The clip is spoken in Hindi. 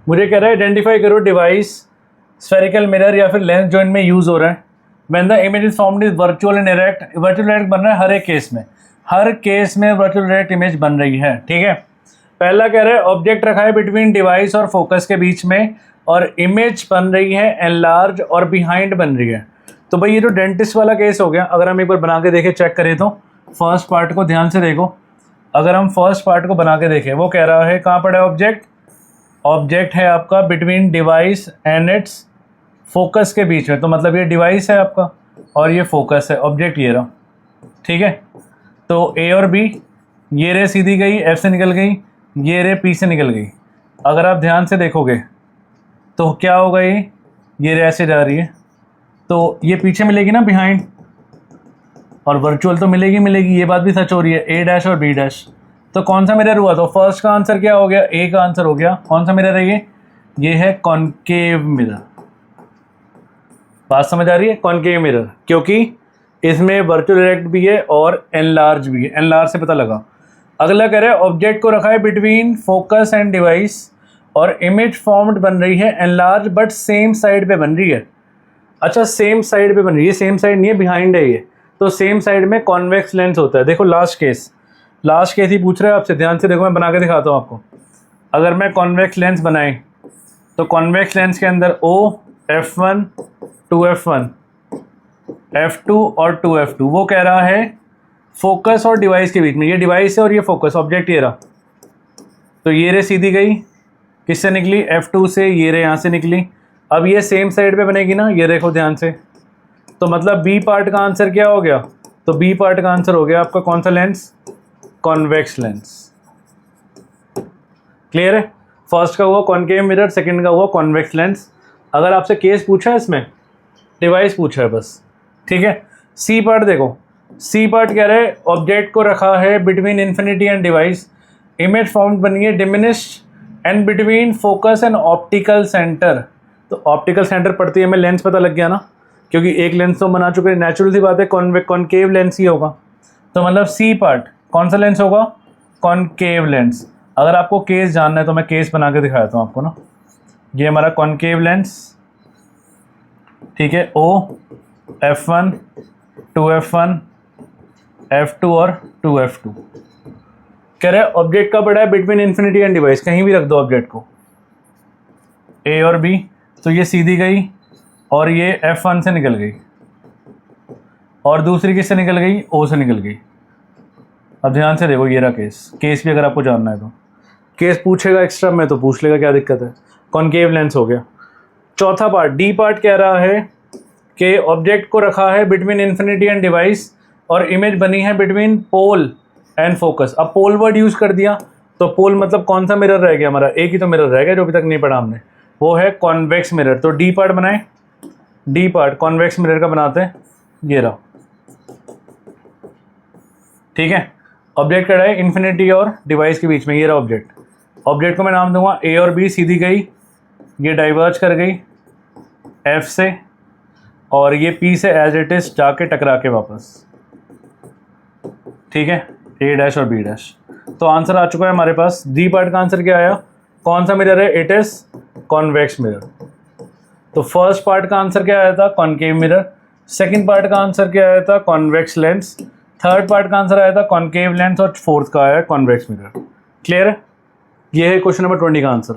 मुझे कह रहा है आइडेंटिफाई करो डिवाइस स्फेरिकल मिरर या फिर लेंस जो इनमें यूज़ हो रहा है when the image is formed is virtual and direct. Virtual direct बन रहा है हर एक केस में, हर केस में वर्चुअल डायरेक्ट इमेज बन रही है। ठीक है, पहला कह रहा है ऑब्जेक्ट रखा है बिटवीन डिवाइस और फोकस के बीच में और इमेज बन रही है एनलार्ज और बिहाइंड बन रही है। तो भाई ये जो डेंटिस्ट वाला केस हो गया, अगर हम एक बार बना के देखें, चेक करें तो फर्स्ट पार्ट को ध्यान से देखो। अगर हम फर्स्ट पार्ट को बना के देखें, वो कह रहा है कहाँ पर है ऑब्जेक्ट, ऑब्जेक्ट है आपका between device and it's focus के बीच में। तो मतलब ये डिवाइस है आपका और ये फोकस है, ऑब्जेक्ट ये रहा। ठीक है, तो ए और बी, ये रे सीधी गई एफ से निकल गई, ये रे पी से निकल गई। अगर आप ध्यान से देखोगे तो क्या होगा, ये रे ऐसे जा रही है तो ये पीछे मिलेगी ना बिहाइंड, और वर्चुअल तो मिलेगी, ये बात भी सच हो रही है, ए डैश और बी डैश। तो कौन सा मिरर हुआ, तो फर्स्ट का आंसर क्या हो गया, ए का आंसर हो गया। कौन सा मिरर है ये है कॉनकेव मिरर। बात समझ आ रही है, कॉनकेव मिरर, क्योंकि इसमें वर्चुअल डायरेक्ट भी है और एनलार्ज भी है। एनलार्ज से पता लगा। अगला कह रहा है ऑब्जेक्ट को रखा है बिटवीन फोकस एंड डिवाइस और इमेज फॉर्म्ड बन रही है एनलार्ज बट सेम साइड पे बन रही है। अच्छा, सेम साइड पे बन रही है, सेम साइड नहीं है, बिहाइंड है ये। तो सेम साइड में कॉन्वेक्स लेंस होता है। देखो लास्ट केस ही पूछ रहा है आपसे, ध्यान से देखो, मैं बना के दिखाता हूँ आपको। अगर मैं कॉन्वेक्स लेंस बनाए तो कॉन्वेक्स लेंस के अंदर O, F1, 2F1, F2 और 2F2, वो कह रहा है फोकस और डिवाइस के बीच में। ये डिवाइस है और ये फोकस, ऑब्जेक्ट ये रहा। तो ये रे सीधी गई, किससे निकली, F2 से, ये रे यहाँ से निकली। अब ये सेम साइड पे बनेगी ना, ये देखो ध्यान से। तो मतलब बी पार्ट का आंसर क्या हो गया, तो बी पार्ट का आंसर हो गया आपका कौन सा लेंस, कॉन्वेक्स लेंस। क्लियर है, फर्स्ट का हुआ कॉनकेव मिरर, सेकंड का हुआ कॉन्वेक्स लेंस। अगर आपसे केस पूछा है, इसमें डिवाइस पूछा है बस। ठीक है, सी पार्ट देखो, सी पार्ट कह रहे हैं ऑब्जेक्ट को रखा है between infinity and device, image form बनी है diminished and between focus and optical centre. तो ऑप्टिकल सेंटर पढ़ती है, हमें लेंस पता लग गया ना, क्योंकि एक लेंस तो बना चुके हैं, नेचुरल सी बात है, कॉनकेव लेंस ही होगा। तो मतलब सी पार्ट कौन सा लेंस होगा, कॉनकेव लेंस। अगर आपको केस जानना है तो मैं केस बना के दिखाता हूँ आपको ना। ये हमारा कॉनकेव लेंस, ठीक है, O, F1, 2F1, F2 और 2F2। कह रहे हैं ऑब्जेक्ट का बड़ा है बिटवीन इन्फिनिटी एंड डिवाइस, कहीं भी रख दो ऑब्जेक्ट को, A और B। तो ये सीधी गई और ये F1 से निकल गई और दूसरी किससे निकल गई, O से निकल गई। अब ध्यान से देखो, ये रहा केस भी अगर आपको जानना है तो केस पूछेगा एक्स्ट्रा में तो पूछ लेगा, क्या दिक्कत है। कॉनकेव लेंस हो गया। चौथा पार्ट, डी पार्ट कह रहा है कि ऑब्जेक्ट को रखा है बिटवीन इन्फिनिटी एंड डिवाइस और इमेज बनी है बिटवीन पोल एंड फोकस। अब पोल वर्ड यूज़ कर दिया तो पोल मतलब कौन सा मिरर रह गया हमारा, एक ही तो मिरर रह गया जो अभी तक नहीं पढ़ा हमने, वो है कॉन्वेक्स मिरर। तो डी पार्ट बनाए, डी पार्ट कॉन्वेक्स मिरर का बनाते हैं, ये रहा। ठीक है, ऑब्जेक्ट खड़ा है इन्फिनिटी और डिवाइस के बीच में, ये रहा ऑब्जेक्ट। ऑब्जेक्ट को मैं नाम दूंगा ए और बी, सीधी गई, ये डाइवर्ज कर गई एफ से और ये पी से एज इट इज जाके टकरा के वापस। ठीक है, ए डैश और बी डैश। तो आंसर आ चुका है हमारे पास। डी पार्ट का आंसर क्या आया, कौन सा मिरर है, इट इज कॉन्वेक्स मिरर। तो फर्स्ट पार्ट का आंसर क्या आया था, कॉनकेव मिरर। सेकंड पार्ट का आंसर क्या आया था, कॉन्वेक्स लेंस। थर्ड पार्ट का आंसर आया था कॉनकेव लेंस और फोर्थ का आया कॉन्वेक्स मिरर। क्लियर है, ये है क्वेश्चन नंबर 20 का आंसर।